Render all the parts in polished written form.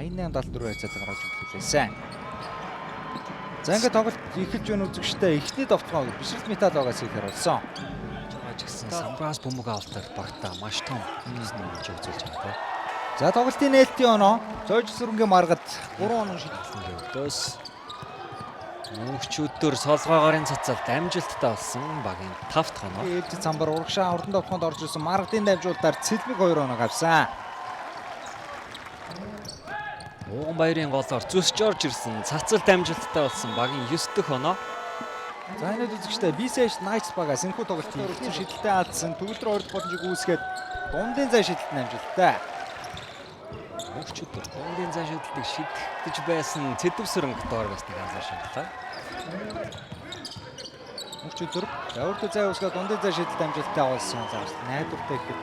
88-74 хязгаар гаргаж ирлээсэн. За ингээд тоглолт эхэлж байна үзэгчтэй эхний довтлогоо бишрэлт металл байгаас их харуулсан. Жаач гисэн самбраас бөмбөг авалтаар багтаа маш том хийсний үеж үзүүлж байгаа. За тоглолтын нээлтийн оноо зойж сүрэнгийн маргад 3 оноо шийдэлсэн Өдөөс мөнхчүүдээр солгоогоорын цацалт амжилттай болсон багийн 5 дахь оноо. ээлж замбар урагшаа урдан довтлогоонд орж ирсэн маргадын дамжуулалтаар цэлмэг 2 оноо авсан. Ууган баярын голоор зүсж орж ирсэн цацалт амжилттай болсон багийн 9 дахь оноо. За энэ үзэгчтэй BCH Knights багаас энэхүү тоглолтын эхний шидэлтэй алдсан төгөлдөр 2 дахь боломжийг үүсгээд дундын зай шидэлт амжилттай. Мөнхчүүдээр дундын зай шидэлтийг шийдэх гэж байсан цэдэв сүрэнг доор байсныг анзаар шаналлаа. Мөнхчүүдээр өөртөө зай үүсгээд дундын зай шидэлт амжилттай болсон. За найдвартай ихэд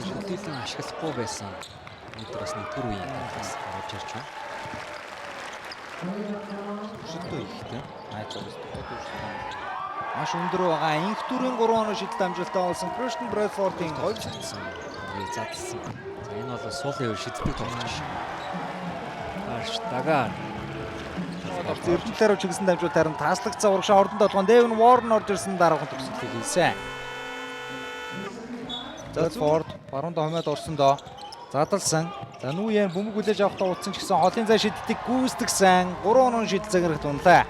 шидэлтийг ашиглахгүй байсан. Өдрөөс нэг төр үеийн талаас орж ирж байна. шидэлтөө ихтэй. Найдвартай маш өндөр байгаа. Инх дүрийн 3 оноо шидэлт амжилттай болсон. Christian Bradford-ийн 2 шидэлсэн. Задлсан. За энэ бол суулын үе шиддэг тоглож байна. Арш дагаар. Эрдэнэлээр чигсэн дамжуулалт харин тааслагдсан урагшаа ордон толгоон Devin Warren орж ирсэн дараахан төгсөлтийг хийсэн. За Ford баруун хомоод орсон доо. Задлсан. За Нүен бөмбөг хүлээж авахдаа утсан ч гэсэн холын зай шидэлтийг гүйцэтгсэн. 3 оноо шидэлцэг хэрэг тунлаа.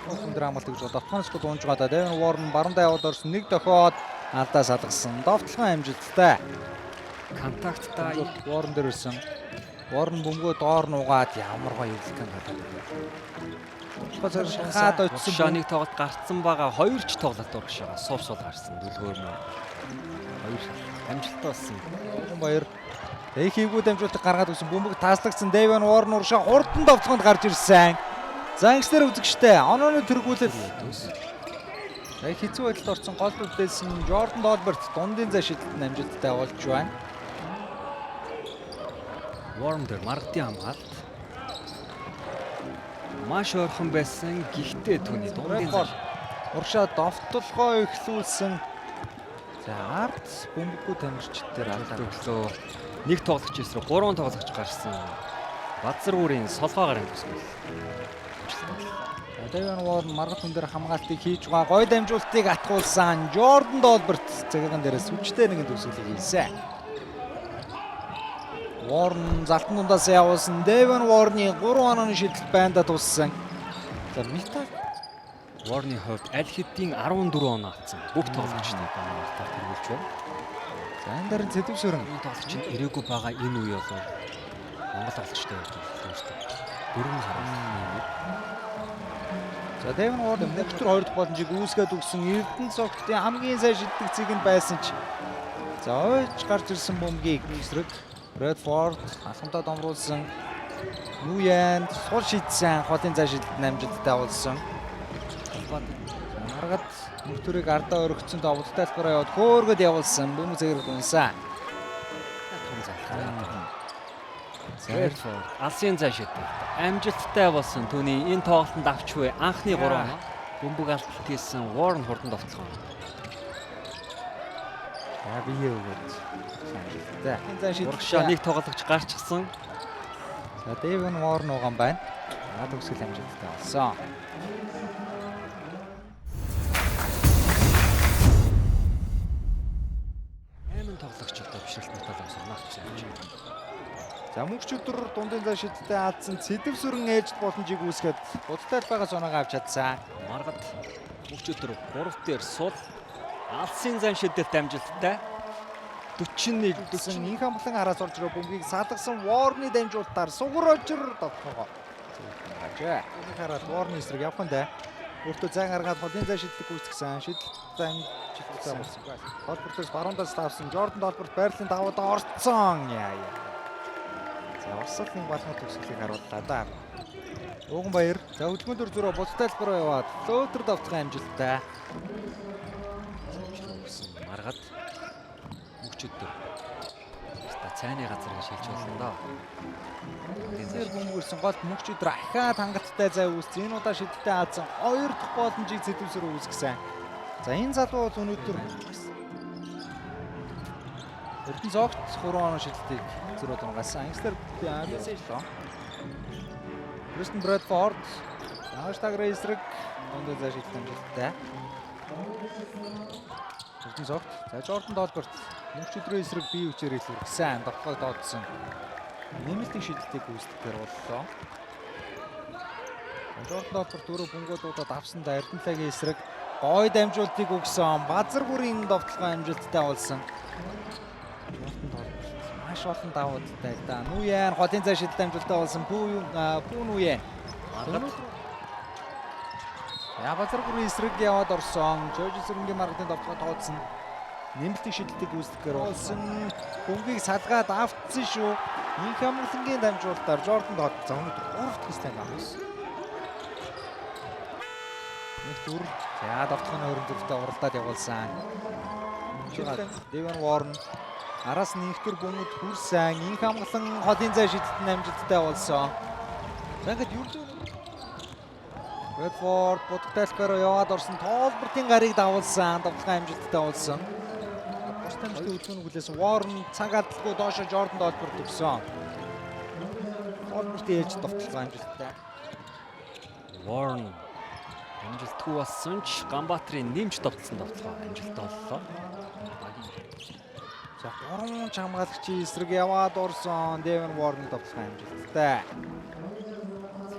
Өндөр амгалт гэж довтлохоос дуунж байгаа. Devin Warren баруун яваад орсон нэг дохиод алдаа салгасан. Довтлохын амжилттай. Контакттай Warren дээр ирсэн. Warren бөмбөгөө доор нугаад ямар гоё илтгэн гадаад. Шахаад очсон шаныг тоглолт гарцсан байгаа 2 ч тоглолт урагшаа суувсуул гарсан дүлгөөр нь 2 амжилттай болсон. Баяр. Их хийгүү дамжуулалт гаргаад өгсөн бөмбөг тааслагдсан Devin Warren урагшаа хурдан довтлохонд гарч ирсэн. За ингэснээр үзэгчтэй онооны тэргүүлэл. Яг хэцүү байдалд орсон гол бүлдээсэн Jordan Dolbert дундын зай шидэлт амжилттай болж байна. Warren дээр маргадын хамгаалт маш ойрхон байсан. Гэхдээ түүний дундын зай урагшаа довтлогоо эхлүүлсэн. За ард бөмбөггүй тамирчид дээр алдаа өглөө нэг тоглогч эсрэг 3 тоглогч гарсан. Бадзар бүрийн солгоо гарын төсгөл. Devin Warren маргад хүн дээр хамгаалтыг хийж байгаа гой дамжуулалтыг атгуулсан. Jordan Dolbert цагаан дээрээс хүчтэй нэгэн төсөөлөг хийсэн. Warren залтан дундаас явуулсан. Devin Warren-ы 3 онооны шидэлт байнда туссан. За метал Warren-ы хувьд аль хэдийн 14 оноо авсан. Бүх тоглогчдыг оноотой тэргүүлж байна. За энэ дарын цэдэв сүрэн энэ тоглогчид ирээгүй байгаа энэ үе болов Монгол тоглогчтой байж байна шүү дээ. Дөрвөн хараа. За Devin Warren мөнхтөр 2 дахь боломжийг үүсгээд өгсөн. Эрдэнэ цогтын хамгийн сайн шиддэг цэг нь байсан ч за ойж гарч ирсэн бөмбөгийг эсрэг Bradford алхамдаа домруулсан. Нүен сул шийдсэн холын зай шидэлт амжилттай болсон. Маргад мөнхтөрийг ардаа өргөцсөн довтлол тайлбараа яваад хөөргөд явуулсан. Бөмбөг зэрэг унсаа. Bradford алсын зай шиддэг амжилттай болсон. Түүний энэ тоглолтод авч буй анхны 3 оноо бөмбөг алтлт хийсэн Warren хурдан довтлоо. За бие өгөөд. За энэ зай урагшаа нэг тоглогч гарчихсан. За Devin Warren угаан байна. Төгсгөл амжилттай болсон. Тоглогч одоо бишрэлт металл авсан авч байна. За мөнхчүүдэр дундын зай шидэлтээ алдсан цэдэв сүрэн ээлж боломжийг үүсгээд будалтай байгаа цоноогоо авч чадсан. Маргад мөнхчүүдэр 3 дээр сул алсын зай шидэлт амжилттай 41 гэсэн инх амглан араас орж ирээ бөмбөгийг салгасан Warren-ы дамжуулалтаар сугуурожир довтлогоо. Ажээ. Инх хараад Warren-ы эсрэг явах нь даа. Өөртөө зай гаргаад холын зай шидэлтийг үүсгэсэн. Шидэлт амжилттай болсон. Dolbert-ээс баруундаас тавсан. Jordan Dolbert байрлалын даваадаа орцсон. Яа. За урсгалын балмын төгсгөлийг харууллаа да. Ууган баяр. За хөдөлгөөн дөр зөрөө будалтай руу яваад лөөтөр довтлогын амжилттай. Маргад мөнхчүүдээр цайны газар шилж болно доо. Эзэр бөмбөрсөн гол мөнхчүүдээр ахаад хангалттай зай үүссэн. Энэ удаа шидэлтэй хаасан 2 дахь боломжийг цэдвсрүү үүсгэсэн. За энэ залуу бол өнөөдөр Эрдэнэ цогт 3 оноо шилдэг зөрөө дунгасан. Ангслер мессеж лөө. Кристен Брэдфорд Хаштаг эсрэг ондоо заа шилдэг амжилттай. Эрдэнэ цогт за Жордан Долберт мөнч өдрөө эсрэг бие хүчээр илүүр гэсэн довтлогоо дооцсон. Нэмэлтийн шилдэлтийг гүйцэтгэхээр боллоо. Жордан Долберт өөрөө бөмбөгөдүүдэд авсандаа Эрдэнэгийн эсрэг гой дамжуултыг өгсөн. Базар бүрийн довтлогоо амжилттай болсон. Жордан Долберт маш олон давуудтай л да. Нуян хотын цаа шилдэлт амжилттай болсон. Пүү Нуян. Базар бүрийн эсрэг яваад орсон. Жорж Сүрэнгийн маргадын довтлогоо тооцсон. Нэмэлтийн шилдэлтийг гүйцэтгэхээр болсон. Бөмбөгийг салгаад автсан шүү. Инх амгалангийн дамжуулалтаар Жордан Долберт за өнөөдөр 3 дахь станд авсан. Нэг түр за довтлогын өрн зүрхтэй уралдаад явуулсан. Дэвен Ворн араас нь их түр бөмбөд хүрсэн. Инх амгалан хотын цаа шилдэлтэн амжилттай болсон. За ингээд юу ч Брэдфорд бодготайлбараа яваад орсон. Толбертын гарыг дагуулсан. Довтлогын амжилттай болсон. Бусдын хөдөлгөөнийг хүлээсэн Ворн цаг алдалгүй доошо Жордан Долберт өгсөн. Толбертын ээлж довтлогоо амжилттай. Ворн амжилтгүй болсон ч Ганбаатарын нэмж довтлсон довтлогоо амжилттай боллоо. За 3 хамгаалагчийн эсрэг яваад орсон. Дэвен Ворны довтлогоо амжилттай.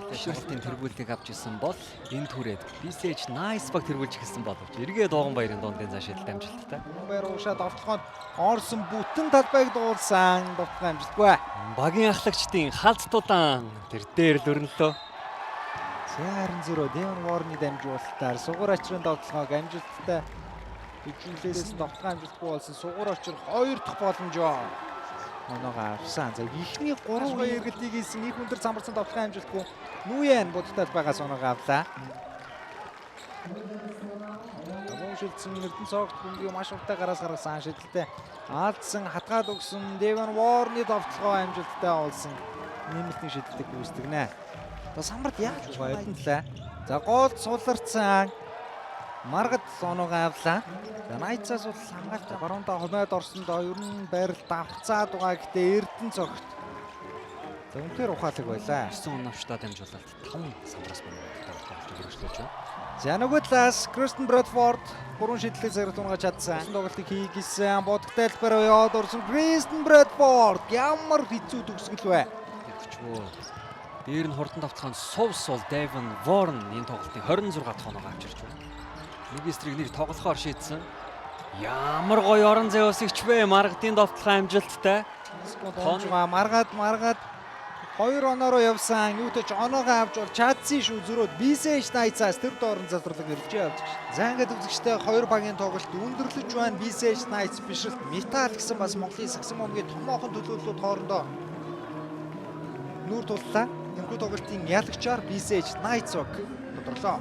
Шилтийн тэргүүлтийг авч исэн бол энэ түрээд Бисэж Nice баг тэргүүлж эхэлсэн боловч эргээ Дууган баярын дундын цаа шилдэлт амжилттай. Баяр уушаа довтлогоонд орсон бүтэн талбайг дуулсан. Довтлогоо амжилтгүй. Багийн ахлагчдын халт тудаан тэр дээр л өрнөлөө. Харин зөрөө Дэвен Ворны дамжуулалтаар сугар очрын довтлогоог амжилттай хөгжүүлээс довтлогоо амжилтгүй болсон. Сугар очир 2 дахь боломжоо оноогоо авсан. За ихний 3-2 эргэлтийг хийсэн их өндөр самбарсан довтлогоо амжилтгүй. Нуян бодтой байгаас оноогоо авлаа. Агуун шилдсэн Эрдэнэ цогт бөмбөгийг маш уртаа гараас гаргасан шилдэлтэй алдсан хатгаад өгсөн Дэвен Ворны довтлогоо амжилттай болсон. Нэмэлтийн шилдэлтийг гүйцэтгэнэ. За самбарт яаж баярлалаа. За гол суларцсан. Маргад оноогоо авлаа. За Найцаас бол хамгаалт баруундаа хомоод орсондоо ер нь байрал давхцаад байгаа гэхдээ Эрдэнэ цогт. За үнээр ухаалаг байлаа. 9 оновчтой дамжуулалт 5 самбараас боловч хэрэгжлүүлж байна. За нөгөө талаас Кристен Брэдфорд 3 шидлэг зэрэг тунгаж чадсан. Тоглолтыг хийгсэн. Бодготайлбараа яваад орсон Кристен Брэдфорд ямар хэцүү төгсгөл вэ? Тэгвчгүй. Дээр нь хурдан давтахын сувс бол Дэвен Ворн энэ тоглолтын 26 дахь оноогоо авчирч байна. Нэг эсрэг нэг тоглохоор шийдсэн. Ямар гоё орон зай өсөгч вэ? Маргадын довтлогоо амжилттай. Тонжгаа маргаад 2 оноороо явсан. Юутай ч оноогоо авч бол чадсан шүү. Зөрөөд Бисэж Найцаас тэр доорн залруулаг ирэлжээ явж. За ингээд үзэгчтэй 2 багийн тоглолт өндөрлөж байна. Бисэж Найц бишрэлт Метал гэсэн бас Монголын сагсан бомгийн томоохон төлөөллүүд хоорондоо нүүр туллаа. Энэхүү тоглолтын ялагчаар Бисэж Найц тодлоо.